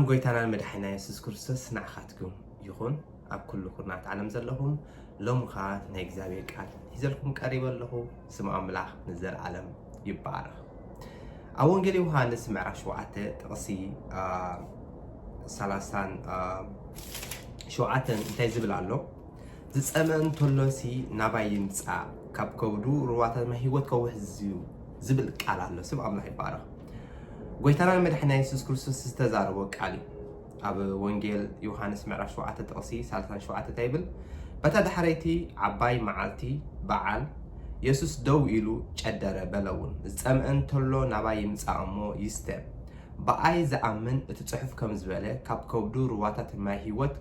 ጎይታና መድኃኒና ኢየሱስ ክርስቶስ ንዓኻትኩም ይኹን ኣብ ኩሉ ኩርናት ዓለም ዘለኹም ሎምኻ ናይ እግዚአብሔር ቃል ሒዘልኩም ቀሪበ ኣለኹ ስም ኣምላኽ ንዘለዓለም ይባረኽ። ኣብ ወንጌል ዮሐንስ ምዕራፍ 7 ጥቕሲ 37 እንታይ ዝብል ኣሎ? ዝጸምአ እንተሎሲ ናባይ ይምጻእ ካብ ከብዱ ሩዋታት ህይወት ከውሕዝ እዩ ዝብል ቃል ኣሎ። ስም ኣምላኽ ይባረኽ። ጎይታና መድኃኒና ኢየሱስ ክርስቶስ ዝተዛረቦ ቃል እዩ። ኣብ ወንጌል ዮሐንስ ምዕራፍ 7 ጥቕሲ 37 ታይብል በታ ድሕረይቲ ዓባይ መዓልቲ በዓል ኢየሱስ ደው ኢሉ ጨደረ በለውን ዝጸምአ እንተሎ ናባይ ይምጻእ እሞ ይስተ በኣይ ዝኣምን እቲ ጽሑፍ ከም ዝበለ ካብ ከብዱ ሩዋታት ማይ ህይወት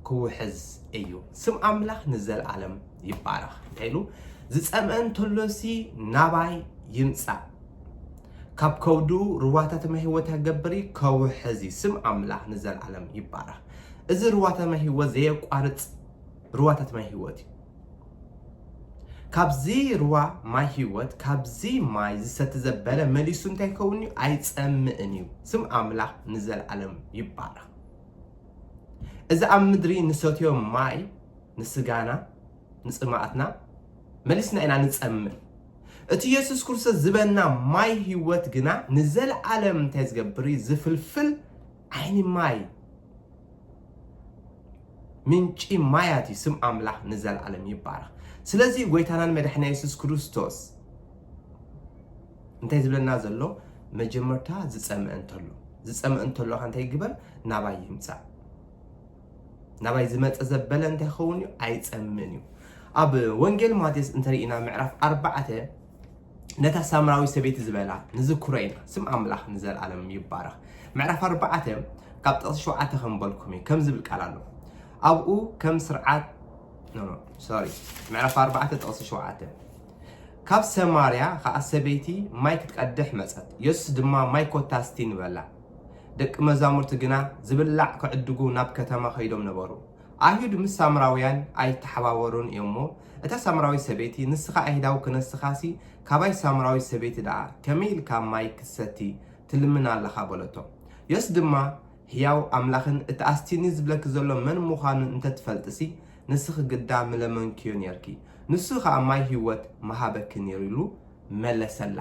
ክውሕዝ እዩ። ስም ኣምላኽ ንዘለዓለም ይባረኽ። እንታይ ኢሉ? ዝጸምአ እንተሎሲ ናባይ ይምጻእ ካብ ከብዱ ሩዋታት ማይ ህይወት ያገብሪ ከውሕዝ እዩ። ስም ኣምላኽ ንዘለዓለም ይባረኽ። እዚ ሩዋታት ማይ ህይወት ዘየቋርጽ ሩዋታት ማይ ህይወት እዩ። ካብዚ ሩዋ ማይ ህይወት ካብዚ ማይ ዝሰቲ ዘበለ መሊሱ እንታይ ከውን እዩ? ኣይጸምእን እዩ። ስም ኣምላኽ ንዘለዓለም ይባረኽ። እዚ ኣብ ምድሪ ንሰትዮ ማይ ንስጋና ንጽማኣትና መሊስና ኢና ንጸምእ። እቲ ኢየሱስ ክርስቶስ ዝበና ማይ ህይወት ግና ንዘለዓለም እንታይ ዝገብር ዝፍልፍል ዓይኒ ማይ ምንጪ ማያት እዩ። ስም ኣምላኽ ንዘለዓለም ይባረኽ። ስለዚ ጎይታናን መድኃኒና ኢየሱስ ክርስቶስ እንታይ ዝብለና ዘሎ? መጀመርታ ዝጸምአ እንተሎ እንታይ ይግበር? ናባይ ይምጻእ። ናባይ ዝመጸ ዘበለ እንታይ ኸውን እዩ? ኣይጸምእን እዩ። ኣብ ወንጌል ማቴዎስ እንተሪኢና ምዕራፍ 4 ነታ ሳምራዊ ሰበይቲ ዝበላ ንዝኩሮ ኢና። ስም ኣምላኽ ንዘለዓለም ይባረኽ። ምዕራፍ 4 ካብ ጥቕሲ 7 ከምበልኩም እዩ ከም ዝብል ቃል ኣሎ። ኣብኡ ከም ስርዓት ምዕራፍ 4 ጥቕሲ 7 ካብ ሰማርያ ከዓ ሰበይቲ ማይ ክትቀድሕ መጸት። ኢየሱስ ድማ ማይ ኮታስቲ ንበላ። ደቂ መዛሙርቲ ግና ዝብላዕ ክዕድጉ ናብ ከተማ ከይዶም ነበሩ። ኣይሁድ ምስ ሳምራውያን ኣይተሓባበሩን እሞ እታ ሳምራዊ ሰበይቲ ንስኻ ኣይሁዳዊ ክነስኻሲ ካባይ ሳምራዊ ሰበይቲ ደኣ ከመይ ኢልካ ማይ ክትሰቲ ትልምና ኣለኻ በለቶ። ኢየሱስ ድማ ሕያው ኣምላኽን እቲ ኣስቲኒ ዝብለክ ዘሎ መን ምዃኑን እንተትፈልጥሲ ንስኽ ግዳ ምለመንክዮ ነርኪ ንሱ ከዓ ማይ ህይወት መሃበክ ነይሩ ኢሉ መለሰላ።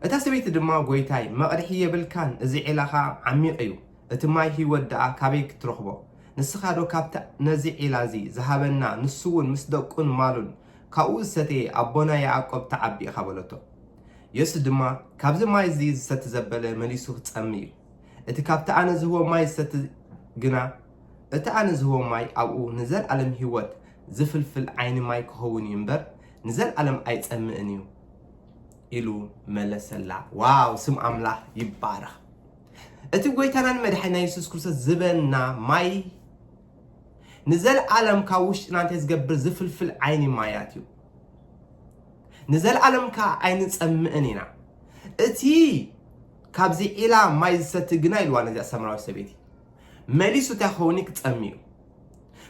እታ ሰበይቲ ድማ ጎይታይ መቕድሒ የብልካን እዚ ዒላኻ ዓሚቕ እዩ እቲ ማይ ህይወት ደኣ ካበይ ክትረኽቦ? ንስኻ ዶ ካብቲ ነዚ ዒላ እዚ ዝሃበና ንሱ እውን ምስ ደቁን ማሉን ካብኡ ዝሰተየ ኣቦና ያዕቆብ ተዓቢ ኢኻ በለቶ። ኢየሱስ ድማ ካብዚ ማይ እዚ ዝሰቲ ዘበለ መሊሱ ክጸምእ እዩ። እቲ ካብቲ ኣነ ዝህቦ ማይ ዝሰቲ ግና እቲ ኣነ ዝህቦ ማይ ኣብኡ ንዘለዓለም ህይወት ዝፍልፍል ዓይኒ ማይ ክኸውን እዩ እምበር ንዘለዓለም ኣይጸምእን እዩ ኢሉ መለሰላ። ዋው! ስም ኣምላኽ ይባረኽ። እቲ ጎይታናን መድኃኒና ኢየሱስ ክርስቶስ ዝበና ማይ ንዘለዓለም ካብ ውሽጥና እንታይ ዝገብር ዝፍልፍል ዓይኒ ማያት እዩ። ንዘለዓለም ከዓ ኣይንጸምእን ኢና። እቲ ካብዚ ዒላ ማይ ዝሰቲ ግና ኢልዋ ነዚኣ ሳምራዊ ሰበይቲ መሊሱ እንታይ ክኸውን ክጸምእ እዩ።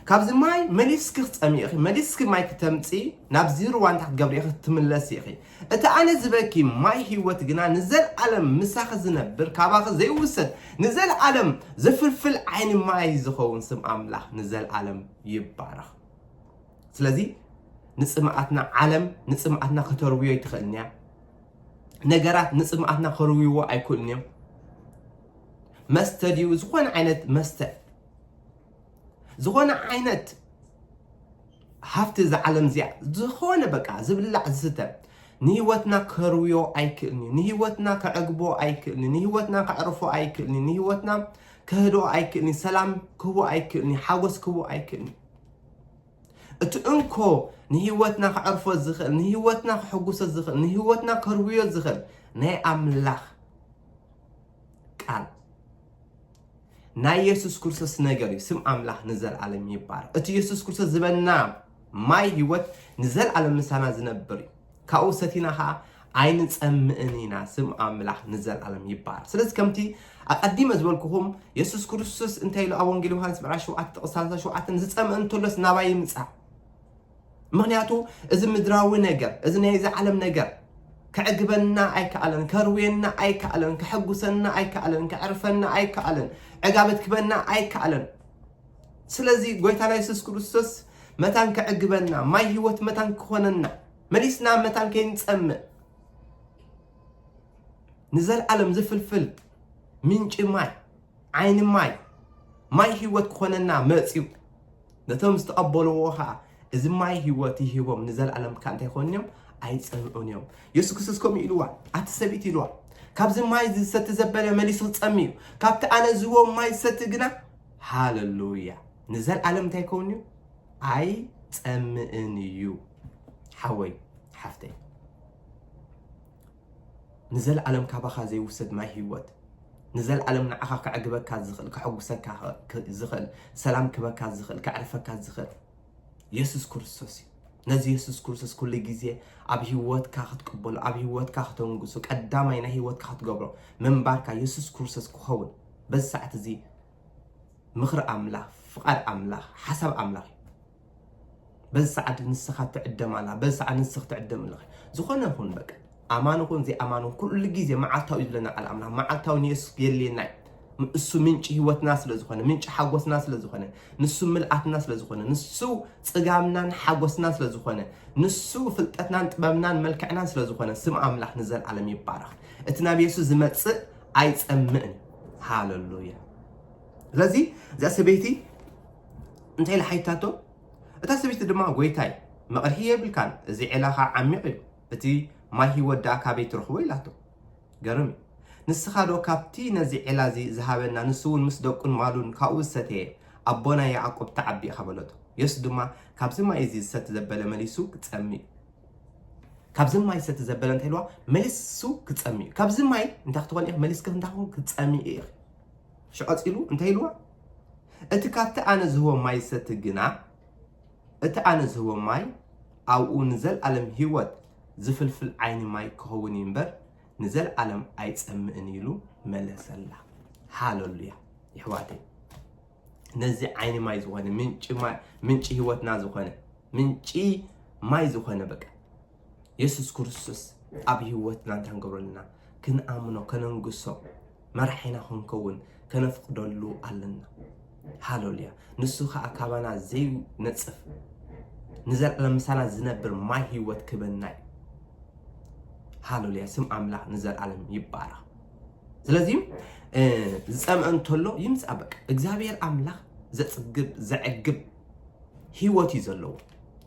ካብዚ ማይ መሊስኪ ክጸምእ ኢኺ መሊስኪ ማይ ክተምፂ ናብዚ ሩዋ እንታይ ክትገብሪ ኢኺ ትምለስ ኢኺ። እቲ ኣነ ዝበኪ ማይ ህይወት ግና ንዘለዓለም ምሳኺ ዝነብር ካባኺ ዘይውሰድ ንዘለዓለም ዝፍልፍል ዓይኒ ማይ ዝኸውን ስም ኣምላኽ ንዘለዓለም ይባረኽ። ስለዚ ንጽምኣትና ዓለም ንጽምኣትና ከተርውዮ ይትኽእልን እያ። ነገራት ንጽምኣትና ከርውይዎ ኣይክእልን እዮም። መስተ ድዩ ዝኾነ ዓይነት መስተ ዝኾነ ዓይነት ሃፍቲ ዝዓለም እዚኣ ዝኾነ በቃ ዝብላዕ ዝስተ ንህይወትና ከርውዮ ኣይክእልን እዩ። ንህይወትና ከዕግቦ ኣይክእልን እዩ። ንህይወትና ከዕርፎ ኣይክእልን እዩ። ንህይወትና ከህድኦ ኣይክእልን እዩ። ሰላም ክህቦ ኣይክእልን እዩ። ሓጎስ ክህቦ ኣይክእልን እዩ። እቲ እንኮ ንህይወትና ከዕርፎ ዝኽእል ንህይወትና ክሕጉሶ ዝኽእል ንህይወትና ከርውዮ ዝኽእል ናይ ኣምላኽ ቃል ናይ ኢየሱስ ክርስቶስ ነገር እዩ። ስም ኣምላኽ ንዘለዓለም ይባረኽ። እቲ ኢየሱስ ክርስቶስ ዝበና ማይ ህይወት ንዘለዓለም ምሳና ዝነብር እዩ። ካብኡ ሰቲና ከዓ ኣይንጸምእን ኢና። ስም ኣምላኽ ንዘለዓለም ይባረኽ። ስለዚ ከምቲ ኣቀዲመ ዝበልኩኹም ኢየሱስ ክርስቶስ እንታይ ኢሉ ኣብ ወንጌል ዮሐንስ ምዕራፍ 7 ጥቕሲ 37 ዝጸምአ እንተሎስ ናባይ ይምጻእ። ምክንያቱ እዚ ምድራዊ ነገር እዚ ናይ ዓለም ነገር كعجبنا أي كألن كروينا أي كألن كحجوسنا أي كألن كعرفنا أي كألن عقابت كبنا أي كألن سلازي قويتنا يسوس كريستوس متان كعجبنا ما هيوت متان كوننا مليسنا متان كينتسم نزل علم زفلفل منج ماي عين ماي ماي هيوت كوننا ماتيو نتوم استقبلوها إذا ماي هيوت هيوم نزل علم كان تيخونيم أي تسمعون يوم يسوع كريستوس كم يلوا أتسبيت يلوا كابز ماي ستزبل مليس تصميو كابت أنا زوو ماي ستجنا هاللويا نزل علم تيكونيو أي تسمعنيو حوي حفتي نزل علم كابخا زي وسد ماي هيوت نزل علم نعخا كعجبك كازخل كحوسك كازخل سلام كبك كازخل كعرفك كازخل يسوع كريستوس نزي يسوع كريستوس كل جزء أبي هوت كاخت قبل أبي هوت كاخت ونجسك قدام ينه هوت كاخت قبله من بارك يسوع كريستوس كهون بس ساعة زي مخر أملا فقر أملا حسب أملا بس ساعة نسخة تعدم على بس ساعة نسخة تعدم له زخنا هون بق أمانكم زي أمانكم كل جزء ما عتاو يبلنا على أملا ما عتاو نيس يلي ناي نسو منش هوت ناس لزخنا منش حقوس ناس لزخنا نسو ملأت ناس لزخنا نسو صقامنا حقوس ناس لزخنا نسو فلتتنا تبامنا ملكع ناس لزخنا سمع أملاح نزل على ميبارخ اتنا بيسو زمتس عايز أمئن هاللويا لذي زي سبيتي انتي لحيتاتو اتا سبيتي دما قويتاي مقرحية بالكان زي علاقة عميقي اتي ما هي وداكا بيت رخوي لاتو قرمي نسخادو كابتي نزي علازي زهابنا نسون مسدقون مالون كاوستي أبونا يعقوب تعبي خبلته يسدما كابز ما يزي ست زبالة مليسو كتسمي كابز ما يست زبالة انتهلوا مليسو كتسمي كابز ما انت اختوان إيه مليس كنتاهم كتسمي إيه شو أتقلوا انتهلوا اتكابت أنز هو ما يست جنا اتأنز هو ماي أو نزل ألم هيوت زفل في العين ماي كهون ينبر نزل علم أيتس أمنيلو ملسلا هاللويا يحواتي نزل عيني ماي زخانة منشي هوت نازخانة منشي ماي زخانة بقى يسوع كريستوس أبي هوت نانتان قبرنا كن آمنو كن نقصو مرحينا هنكون كن فقدلو علنا هاللويا نسوخا أكابانا زي نتصف نزل علم سانا زنبر ماي هوت كبناي هاللويا سم أملاح نزل علم يبارا زلازيم زسمعن تولو يمس أبك إجزابير أملاح زعجب هيوتي زلو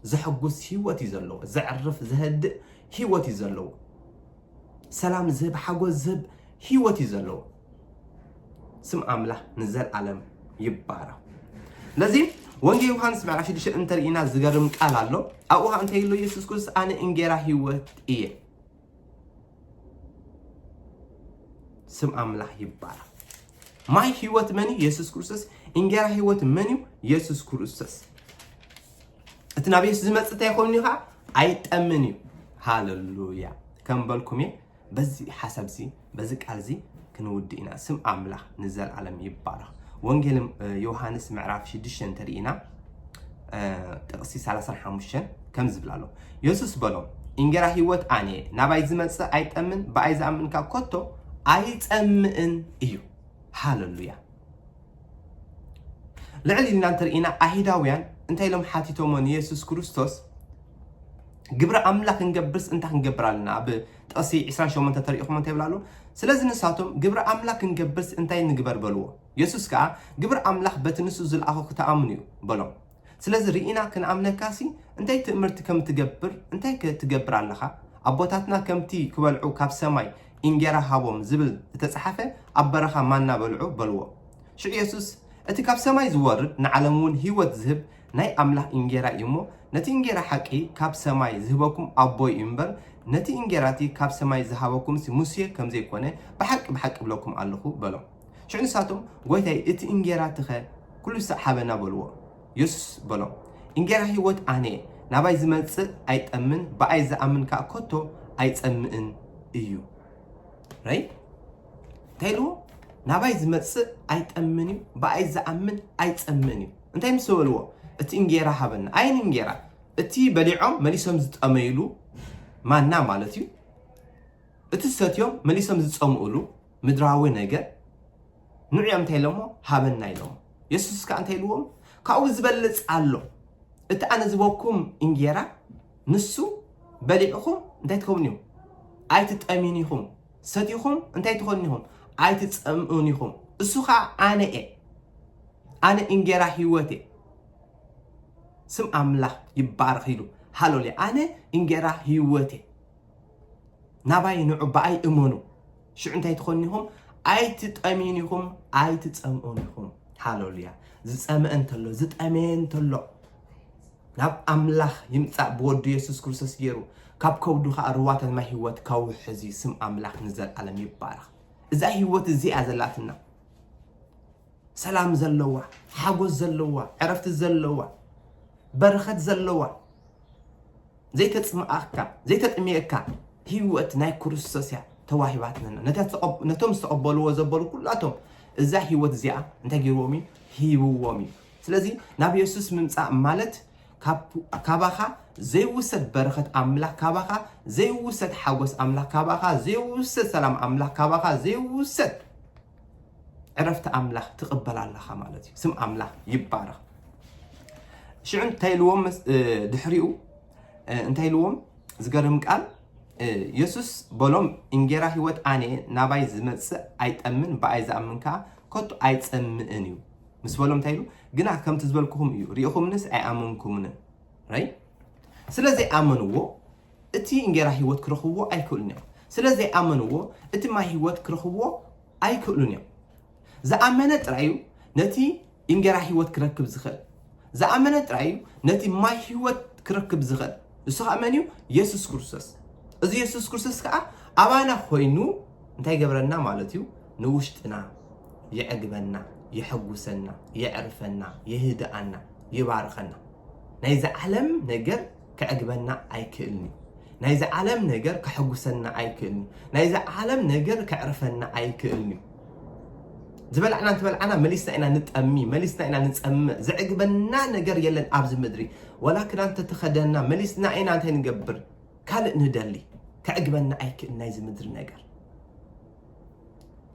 زحقوس هيوتي زلو زعرف زهد هيوتي زلو سلام زب حقوس زب هيوتي زلو سم أملاح نزل علم يبارا لازم وانجي يوحنس معرفش ديش انترينا زقرم قالالو أوها انت يلو يسوس كريس أنا إنجيرا هيوت إيه سم أملاح يبارا ماي هيوت مني يسوس كريستوس إنجيرا هيوت مني يسوس كريستوس التنابيس زمت تيخونيها عيت أمني هاللويا كم بالكم بزي حسب زي بزك عزي كنودينا سم أملاح نزل على يبارا وانجيل يوحنس معرف شدش انترينا تقصي سالسان حموشن كم زبلالو يسوس بلو إنجيرا هيوت أني نباي زمت عيت أمن بايز أمن كاكوتو عيت أمن إيو هاللويا لعلي لنا ترينا أهيداويان انت لهم حاتيتومون يسوس كريستوس قبر أملاك نقبرس انت نقبر لنا بتقصي عسران شو من تطريقهم انت يبلالو سلازي نساتهم قبر أملاك نقبرس انت نقبر بلو يسوس كا قبر أملاك بتنسو زل أخوك تأمنيو بلو سلازي رئينا كن أملاكاسي انت تأمرت كم تقبر انت تقبر علىها أبوتاتنا كم تي كبالعو كاب سماي إنجيرا هابوم زبل تتصحفه أبرخا مانا بلعو بلو شو يسوس اتكاب سماي زورد نعلمون هيوت زهب ناي أملاح إنجيرا إيمو نتي إنجيرا حقي كاب سماي زهبكم أبوي إمبر نتي إنجيراتي كاب سماي زهبكم سموسيه كم زي كونه بحق بلوكم ألخو بلو شو نساتم قويتاي اتي إنجيرا تخي كل سحابنا بلو يسوس بلو إنجيرا هيوت أني نباي زمنس أيت أمن بأي زأمن كأكوتو أيت أمن إيو راي تايلو نباي زمنس أيت أمني بأي زأمن أيت أمني انتي مسولو اتي انجيرا حابن اين انجيرا اتي بليعهم مليسهم زتأميلو ما نا مالتيو እትሰትዮም መሊሶም ዝጸምኡሉ ምድራዊ ነገር ንዕዮም እንታይ ኢሎሞ ሃበና ኢሎሞ ኢየሱስ ከዓ እንታይ ኢልዎም ካብኡ ዝበልጽ ኣሎ እቲ ኣነ ዝቦኩም እንጀራ ንሱ በሊዕኹም እንታይ ትከውን ኢኹም ኣይትጠሚን ኢኹም ሰቲኹም እንታይ ትኾን ኢኹም ኣይትጸምኡን ኢኹም እሱ ከዓ ኣነ እየ ኣነ እንጀራ ህይወት እየ ስም ኣምላኽ ይባረኽ ኢሉ ሃሌሉያ ኣነ እንጀራ ህይወት እየ ናባይ ንዑ በኣይ እመኑ ሽዑ እንታይ ትኾን ኢኹም ኣይትጠሚን ኢኹም ኣይትጸምኡን ኢኹም ሃሌሉያ ዝጸምአ እንተሎ ዝጠመየ እንተሎ ናብ ኣምላኽ ይምጻእ ብወዱ ኢየሱስ ክርስቶስ ገይሩ ካብ ከውዱ ከዓ ሩዋታት ማይ ህይወት ከውሕዚ ስም ኣምላኽ ንዘለዓለም ይባረኽ እዛ ህይወት እዚኣ ዘላትና ሰላም ዘለዋ ሓጎስ ዘለዋ ዕረፍቲ ዘለዋ በረኸት ዘለዋ ዘይተጽምኣካ ዘይተጥምየካ ህይወት ናይ ክርስቶስ እያ ተዋሂባትنا ነቶም ዝተቐበልዎ ዘበሉ ኩላቶም እዛ ህይወት እዚኣ እንታይ ገይርዎም ሂብዎም ስለዚ ናብ ኢየሱስ ምምጻእ ማለት ካባኻ ዘይውሰድ በረኸት ኣምላኽ ካባኻ ዘይውሰድ ሓጎስ ኣምላኽ ካባኻ ዘይውሰድ ሰላም ኣምላኽ ካባኻ ዘይውሰድ ዕረፍቲ ኣምላኽ ትቕበል ኣለኻ ማለት እዩ ስም ኣምላኽ ይባረኽ ሽዑ እንታይ ኢልዎም ድሕሪኡ እንታይ ኢልዎም ዝገርም ቃል ኢየሱስ በሎም እንጀራ ህይወት ኣነ ናባይ ዝመጽእ ኣይጠምን በኣይ ዝኣምን ከዓ ከቶ ኣይጸምእን እዩ ምስ በሎም እንታይ ኢሉ ግና ከምቲ ዝበልኩኹም እዩ ሪኢኹምንስ ኣይኣመንኩምን ራይ ስለዚ ኣመንዎ እቲ እንጀራ ህይወት ክረኽብዎ ኣይክእሉን እዮም ስለዚ ኣመንዎ እቲ ማይ ህይወት ክረኽብዎ ኣይክእሉን እዮም ዝኣመነ ጥራዩ ነቲ እንጀራ ህይወት ክረክብ ዝኽእል ዝኣመነ ጥራዩ ነቲ ማይ ህይወት ክረክብ ዝኽእል እሱ ከዓ መን እዩ ኢየሱስ ክርስቶስ እዚ ኢየሱስ ክርስቶስ ከዓ ኣባና ኮይኑ እንታይ ገብረና ማለት እዩ ንውሽጥና ይዕግበና ይሕጉሰና ይዕርፈና ይህድአና ይባርኸና ናይዚ ዓለም ነገር ከዕግበና ኣይክእልኒ ናይዚ ዓለም ነገር ከሕጉሰና ኣይክእልኒ ናይዚ ዓለም ነገር ከዕርፈና ኣይክእልኒ ዝበልዕና እንትበልዓና መሊስና ኢና ንጠሚ መሊስና ኢና ንጸምእ ዝዕግበና ነገር የለን ኣብዚ ምድሪ ወላ ክዳን ተተኸደና መሊስና ኢና እንታይ ንገብር ካልእ ንደሊ ከዕግበና ኣይክእል ናይዚ ምድሪ ነገር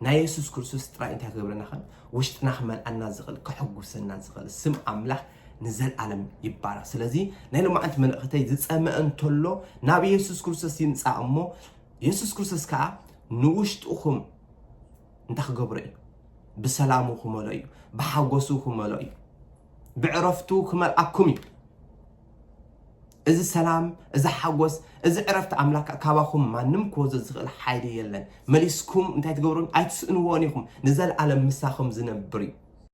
ናይ ኢየሱስ ክርስቶስ ጥራይ እንታይ ክገብረና ኸ ውሽጥና ክመልአና ዝኽእል ከሕጉሰና ዝኽእል ስም ኣምላኽ ንዘለዓለም ይባረኽ ስለዚ ናይ ልምዓንቲ መልእኽተይ ዝጸምአ እንተሎ ናብ ኢየሱስ ክርስቶስ ይምጻእ እሞ ኢየሱስ ክርስቶስ ከዓ ንውሽጡኹም እንታይ ክገብሮ እዩ ብሰላሙ ክመልኦ እዩ ብሓጎሱ ክመልኦ እዩ ብዕረፍቱ ክመልኣኩም እዩ እዚ ሰላም እዚ ሓጎስ እዚ ዕረፍቲ ኣምላኽ ካባኹም ማንም ክወዘ ዝኽእል ሓይሊ የለን መሊስኩም እንታይ ትገብሩን ኣይትስእንዎን ኢኹም ንዘለዓለም ምሳኹም ዝነብር እዩ